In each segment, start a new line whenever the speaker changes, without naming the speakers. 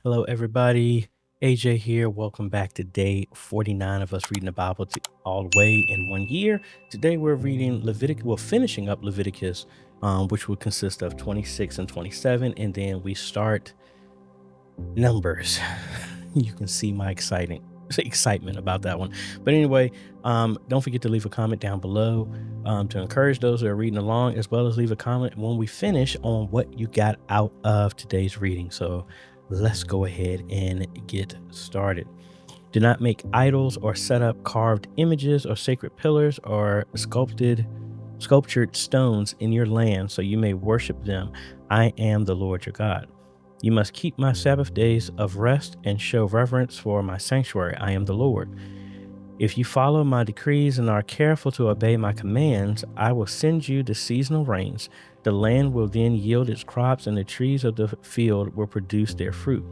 Hello, everybody. AJ here. Welcome back to day 49 of us reading the Bible all the way in 1 year. Today we're reading Leviticus. Well, finishing up Leviticus, which will consist of 26 and 27, and then we start Numbers. You can see my excitement about that one. But anyway, don't forget to leave a comment down below to encourage those that are reading along, as well as leave a comment when we finish on what you got out of today's reading. So let's go ahead and get started. Do not make idols or set up carved images or sacred pillars or sculptured stones in your land so you may worship them. I am the Lord your God. You must keep my Sabbath days of rest and show reverence for my sanctuary. I am the Lord. If you follow my decrees and are careful to obey my commands, I will send you the seasonal rains. The land will then yield its crops, and the trees of the field will produce their fruit.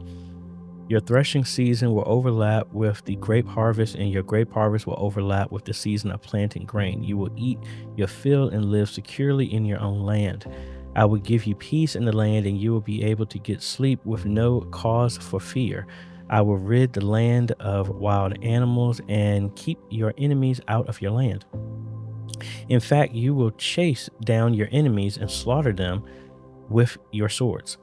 Your threshing season will overlap with the grape harvest, and your grape harvest will overlap with the season of planting grain. You will eat your fill and live securely in your own land. I will give you peace in the land, and you will be able to get sleep with no cause for fear. I will rid the land of wild animals and keep your enemies out of your land. In fact, you will chase down your enemies and slaughter them with your swords.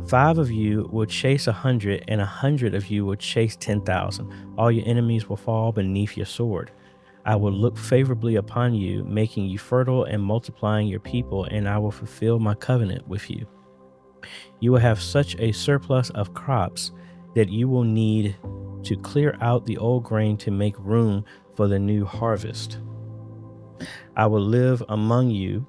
5 of you will chase 100, and 100 of you will chase 10,000. All your enemies will fall beneath your sword. I will look favorably upon you, making you fertile and multiplying your people, and I will fulfill my covenant with you. You will have such a surplus of crops that you will need to clear out the old grain to make room for the new harvest. I will live among you,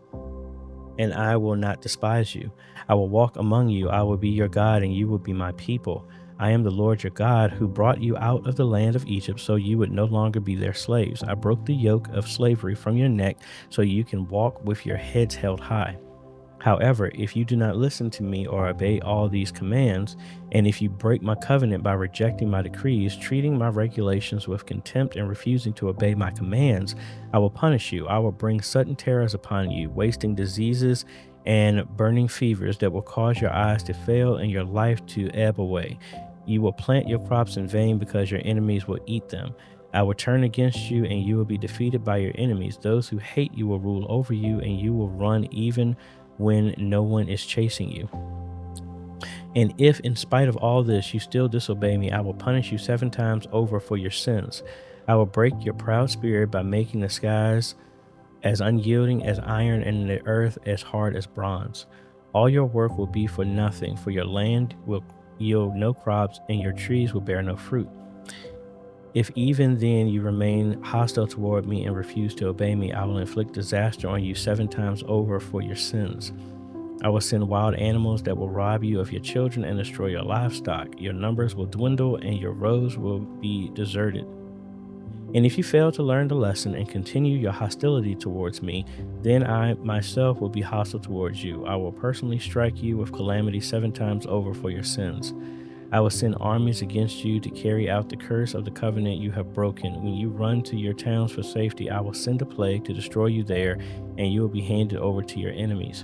and I will not despise you. I will walk among you. I will be your God, and you will be my people. I am the Lord your God, who brought you out of the land of Egypt so you would no longer be their slaves. I broke the yoke of slavery from your neck so you can walk with your heads held high. However, if you do not listen to me or obey all these commands, and if you break my covenant by rejecting my decrees, treating my regulations with contempt, and refusing to obey my commands, I will punish you. I will bring sudden terrors upon you, wasting diseases and burning fevers that will cause your eyes to fail and your life to ebb away. You will plant your crops in vain because your enemies will eat them. I will turn against you, and you will be defeated by your enemies. Those who hate you will rule over you, and you will run even when no one is chasing you. And if, in spite of all this, you still disobey me, I will punish you 7 times over for your sins. I will break your proud spirit by making the skies as unyielding as iron and the earth as hard as bronze. All your work will be for nothing, for your land will yield no crops, and your trees will bear no fruit. If even then you remain hostile toward me and refuse to obey me, I will inflict disaster on you 7 times over for your sins. I will send wild animals that will rob you of your children and destroy your livestock. Your numbers will dwindle, and your rows will be deserted. And if you fail to learn the lesson and continue your hostility towards me, then I myself will be hostile towards you. I will personally strike you with calamity 7 times over for your sins. I will send armies against you to carry out the curse of the covenant you have broken. When you run to your towns for safety, I will send a plague to destroy you there, and you will be handed over to your enemies.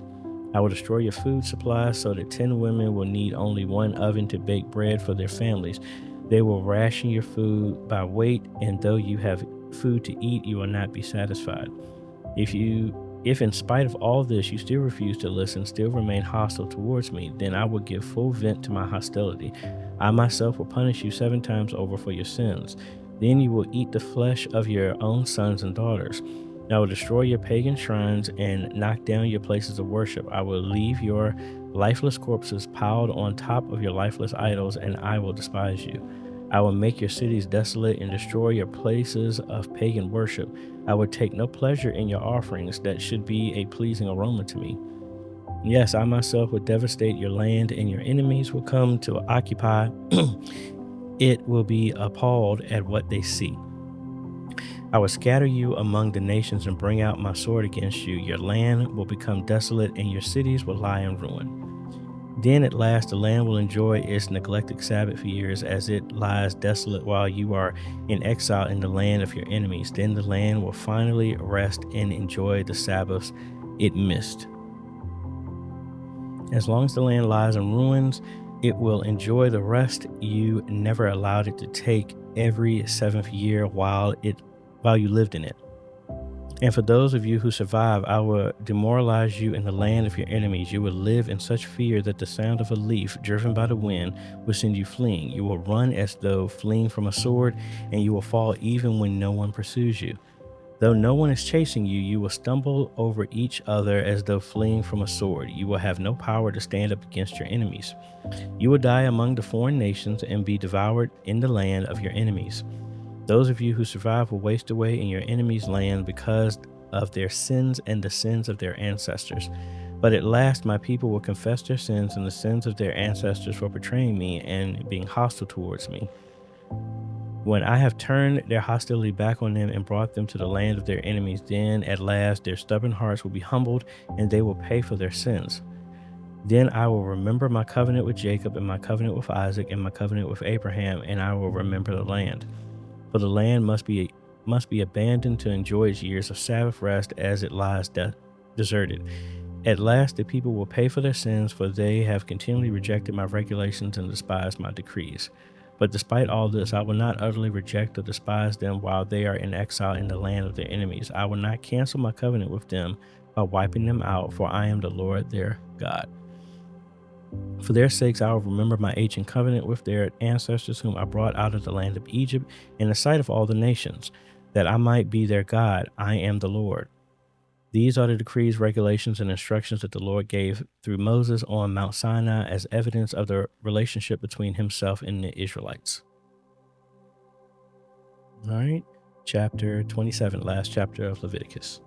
I will destroy your food supplies so that 10 women will need only 1 oven to bake bread for their families. They will ration your food by weight, and though you have food to eat, you will not be satisfied. If in spite of all this you still refuse to listen, still remain hostile towards me, then I will give full vent to my hostility. I myself will punish you 7 times over for your sins. Then you will eat the flesh of your own sons and daughters. I will destroy your pagan shrines and knock down your places of worship. I will leave your lifeless corpses piled on top of your lifeless idols, and I will despise you. I will make your cities desolate and destroy your places of pagan worship. I will take no pleasure in your offerings that should be a pleasing aroma to me. Yes, I myself will devastate your land, and your enemies will come to occupy. It will be appalled at what they see. I will scatter you among the nations and bring out my sword against you. Your land will become desolate, and your cities will lie in ruin. Then at last the land will enjoy its neglected Sabbath years as it lies desolate while you are in exile in the land of your enemies. Then the land will finally rest and enjoy the Sabbaths it missed. As long as the land lies in ruins, It will enjoy the rest you never allowed it to take every seventh year while you lived in it. And for those of you who survive, I will demoralize you in the land of your enemies. You will live in such fear that the sound of a leaf driven by the wind will send you fleeing. You will run as though fleeing from a sword, and you will fall even when no one pursues you. Though no one is chasing you, you will stumble over each other as though fleeing from a sword. You will have no power to stand up against your enemies. You will die among the foreign nations and be devoured in the land of your enemies. Those of you who survive will waste away in your enemies' land because of their sins and the sins of their ancestors. But at last my people will confess their sins and the sins of their ancestors for betraying me and being hostile towards me. When I have turned their hostility back on them and brought them to the land of their enemies, then at last their stubborn hearts will be humbled and they will pay for their sins. Then I will remember my covenant with Jacob and my covenant with Isaac and my covenant with Abraham, and I will remember the land. For the land must be abandoned to enjoy its years of Sabbath rest as it lies deserted. At last the people will pay for their sins, for they have continually rejected my regulations and despised my decrees. But despite all this, I will not utterly reject or despise them while they are in exile in the land of their enemies. I will not cancel my covenant with them by wiping them out, for I am the Lord their God. For their sakes, I will remember my ancient covenant with their ancestors, whom I brought out of the land of Egypt in the sight of all the nations, that I might be their God. I am the Lord. These are the decrees, regulations, and instructions that the Lord gave through Moses on Mount Sinai as evidence of the relationship between himself and the Israelites. All right, chapter 27, last chapter of Leviticus.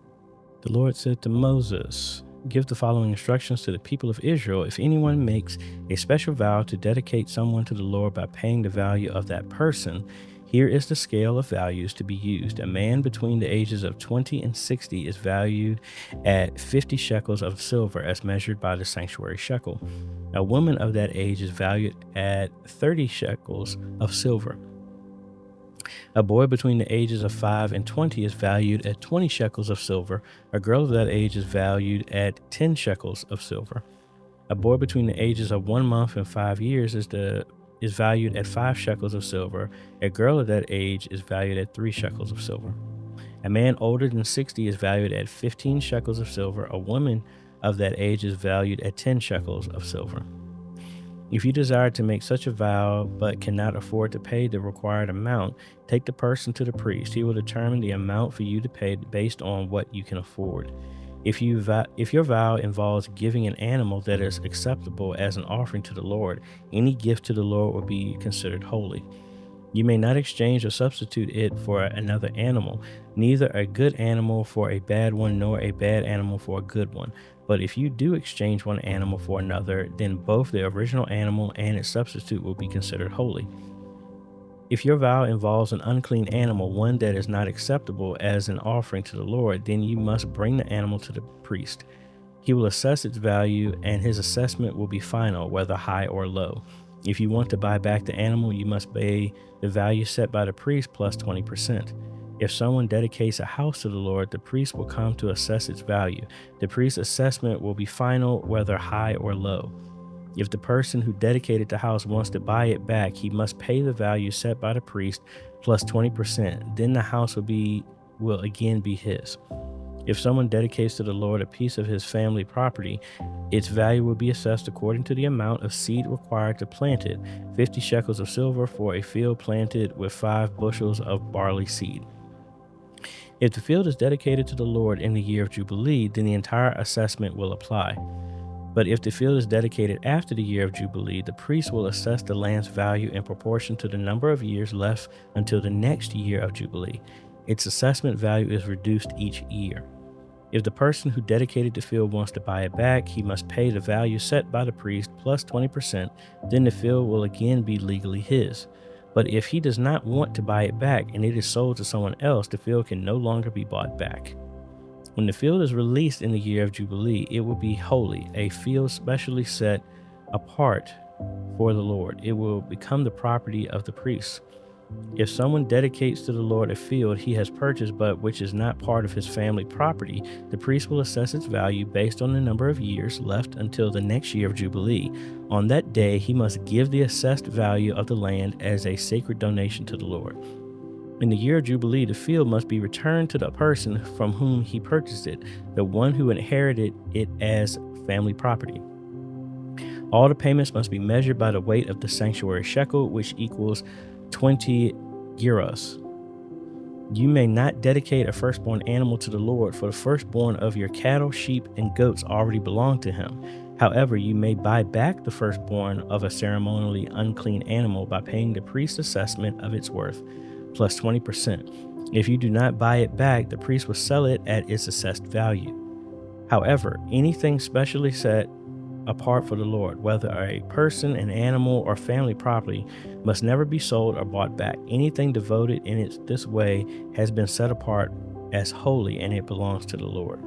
The Lord said to Moses, "Give the following instructions to the people of Israel. If anyone makes a special vow to dedicate someone to the Lord by paying the value of that person, here is the scale of values to be used. A man between the ages of 20 and 60 is valued at 50 shekels of silver as measured by the sanctuary shekel. A woman of that age is valued at 30 shekels of silver. A boy between the ages of 5 and 20 is valued at 20 shekels of silver. A girl of that age is valued at 10 shekels of silver. A boy between the ages of 1 month and 5 years is valued at 5 shekels of silver. A girl of that age is valued at 3 shekels of silver. A man older than 60 is valued at 15 shekels of silver. A woman of that age is valued at 10 shekels of silver. If you desire to make such a vow but cannot afford to pay the required amount, take the person to the priest. He will determine the amount for you to pay based on what you can afford. If your vow involves giving an animal that is acceptable as an offering to the Lord, any gift to the Lord will be considered holy. You may not exchange or substitute it for another animal, neither a good animal for a bad one, nor a bad animal for a good one. But if you do exchange one animal for another, then both the original animal and its substitute will be considered holy. If your vow involves an unclean animal, one that is not acceptable as an offering to the Lord, then you must bring the animal to the priest. He will assess its value, and his assessment will be final, whether high or low. If you want to buy back the animal, you must pay the value set by the priest plus 20%. If someone dedicates a house to the Lord, the priest will come to assess its value. The priest's assessment will be final, whether high or low. If the person who dedicated the house wants to buy it back, he must pay the value set by the priest plus 20%. Then the house will again be his. If someone dedicates to the Lord a piece of his family property, its value will be assessed according to the amount of seed required to plant it, 50 shekels of silver for a field planted with 5 bushels of barley seed. If the field is dedicated to the Lord in the year of Jubilee, then the entire assessment will apply. But if the field is dedicated after the year of Jubilee, the priest will assess the land's value in proportion to the number of years left until the next year of Jubilee. Its assessment value is reduced each year. If the person who dedicated the field wants to buy it back, he must pay the value set by the priest plus 20%. Then the field will again be legally his. But if he does not want to buy it back and it is sold to someone else, the field can no longer be bought back. When the field is released in the year of Jubilee, it will be holy, a field specially set apart for the Lord. It will become the property of the priests. If someone dedicates to the Lord a field he has purchased but which is not part of his family property, the priest will assess its value based on the number of years left until the next year of Jubilee. On that day, he must give the assessed value of the land as a sacred donation to the Lord. In the year of Jubilee, the field must be returned to the person from whom he purchased it, the one who inherited it as family property. All the payments must be measured by the weight of the sanctuary shekel, which equals 20 gerahs. You may not dedicate a firstborn animal to the Lord, for the firstborn of your cattle, sheep, and goats already belong to him. However, you may buy back the firstborn of a ceremonially unclean animal by paying the priest's assessment of its worth, plus 20%. If you do not buy it back, the priest will sell it at its assessed value. However, anything specially set apart for the Lord, whether a person, an animal, or family property, must never be sold or bought back. Anything devoted in this way has been set apart as holy, and it belongs to the Lord.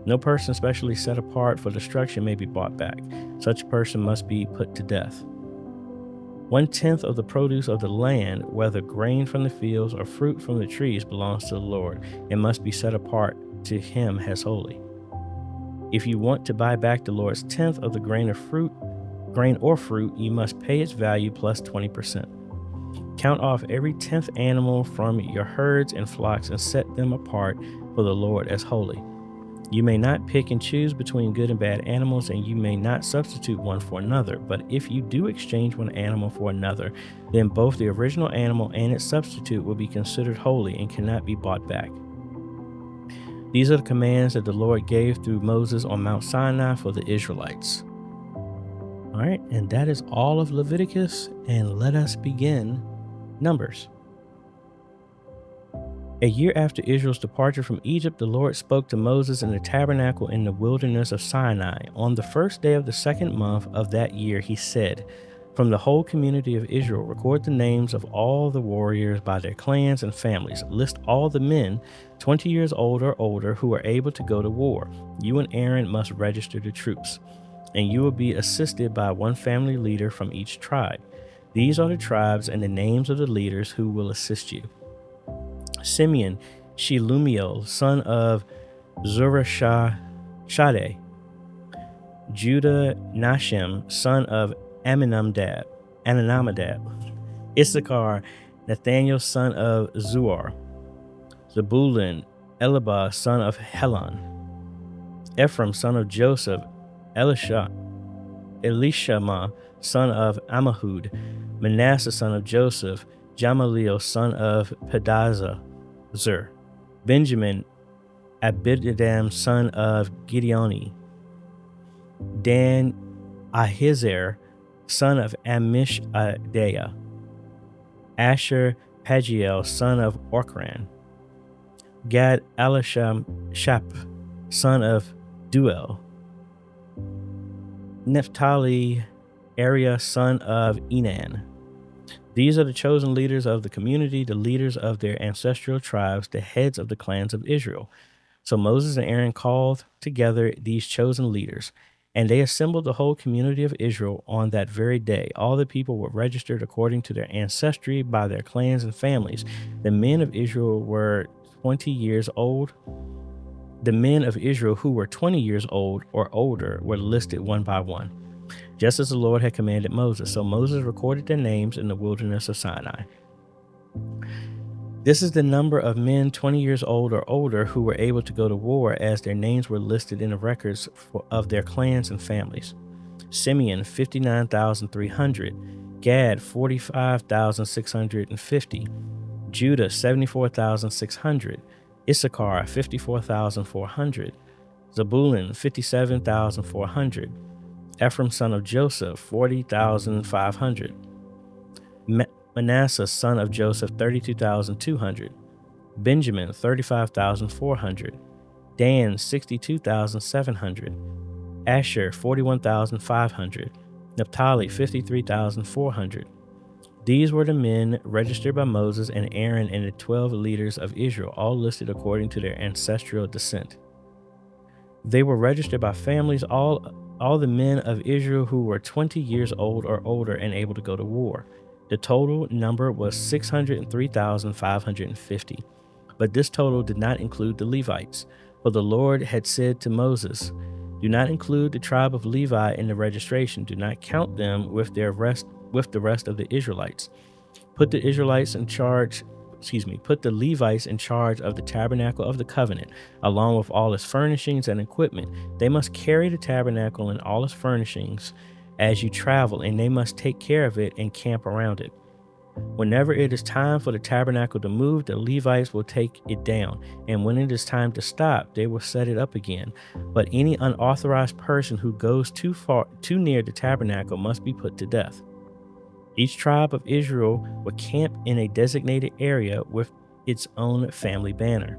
No person specially set apart for destruction may be bought back. Such a person must be put to death. 1/10 of the produce of the land, whether grain from the fields or fruit from the trees, belongs to the Lord and must be set apart to him as holy. If you want to buy back the Lord's 10th of the grain or fruit, you must pay its value plus 20%. Count off every 10th animal from your herds and flocks and set them apart for the Lord as holy. You may not pick and choose between good and bad animals, and you may not substitute one for another. But if you do exchange one animal for another, then both the original animal and its substitute will be considered holy and cannot be bought back. These are the commands that the Lord gave through Moses on Mount Sinai for the Israelites. All right, and that is all of Leviticus, and let us begin Numbers. A year after Israel's departure from Egypt, the Lord spoke to Moses in the tabernacle in the wilderness of Sinai. On the first day of the second month of that year, he said, "From the whole community of Israel, record the names of all the warriors by their clans and families. List all the men 20 years old or older who are able to go to war. You and Aaron must register the troops, and you will be assisted by one family leader from each tribe. These are the tribes and the names of the leaders who will assist you: Simeon, Shelumiel, son of Zurishadai; Judah, Nashim, son of Aminadab; Issachar, Nathaniel, son of Zuar; Zebulun, Elibah, son of Helon; Ephraim, son of Joseph; Elishama, son of Ammihud; Manasseh, son of Joseph; Gamaliel, son of Pedahzur; Benjamin, Abinadab, son of Gideoni; Dan, Ahiezer, son of Ammishaddai; Asher, Pagiel, son of Orchran; Gad, Elishashap, son of Duel; Naphtali, Ariah, son of Enan. These are the chosen leaders of the community, the leaders of their ancestral tribes, the heads of the clans of Israel." So Moses and Aaron called together these chosen leaders, and they assembled the whole community of Israel on that very day. All the people were registered according to their ancestry by their clans and families. The men of Israel were 20 years old. The men of Israel who were 20 years old or older were listed one by one, just as the Lord had commanded Moses. So Moses recorded their names in the wilderness of Sinai. This is the number of men 20 years old or older who were able to go to war, as their names were listed in the records of their clans and families: Simeon, 59,300; Gad, 45,650; Judah, 74,600; Issachar, 54,400; Zebulun, 57,400; Ephraim, son of Joseph, 40,500; Manasseh, son of Joseph, 32,200; Benjamin, 35,400; Dan, 62,700; Asher, 41,500; Naphtali, 53,400. These were the men registered by Moses and Aaron and the 12 leaders of Israel, all listed according to their ancestral descent. They were registered by families, all the men of Israel who were 20 years old or older and able to go to war. The total number was 603,550. But this total did not include the Levites. For the Lord had said to Moses, "Do not include the tribe of Levi in the registration. Do not count them with the rest of the Israelites. Put the Israelites in charge, put the Levites in charge of the tabernacle of the covenant, along with all its furnishings and equipment. They must carry the tabernacle and all its furnishings as you travel, and they must take care of it and camp around it. Whenever it is time for the tabernacle to move, the Levites will take it down, and when it is time to stop, they will set it up again. But any unauthorized person who goes too near the tabernacle must be put to death." Each tribe of Israel would camp in a designated area with its own family banner.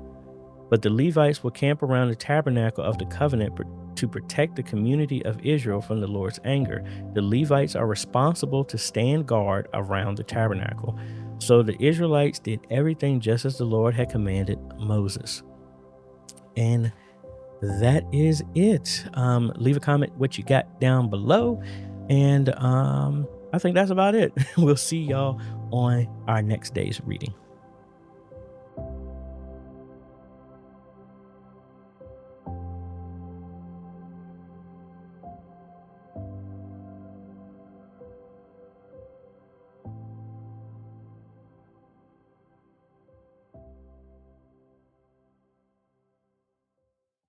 But the Levites will camp around the tabernacle of the covenant to protect the community of Israel from the Lord's anger. The Levites are responsible to stand guard around the tabernacle. So the Israelites did everything just as the Lord had commanded Moses. And that is it. Leave a comment what you got down below. And I think that's about it. We'll see y'all on our next day's reading.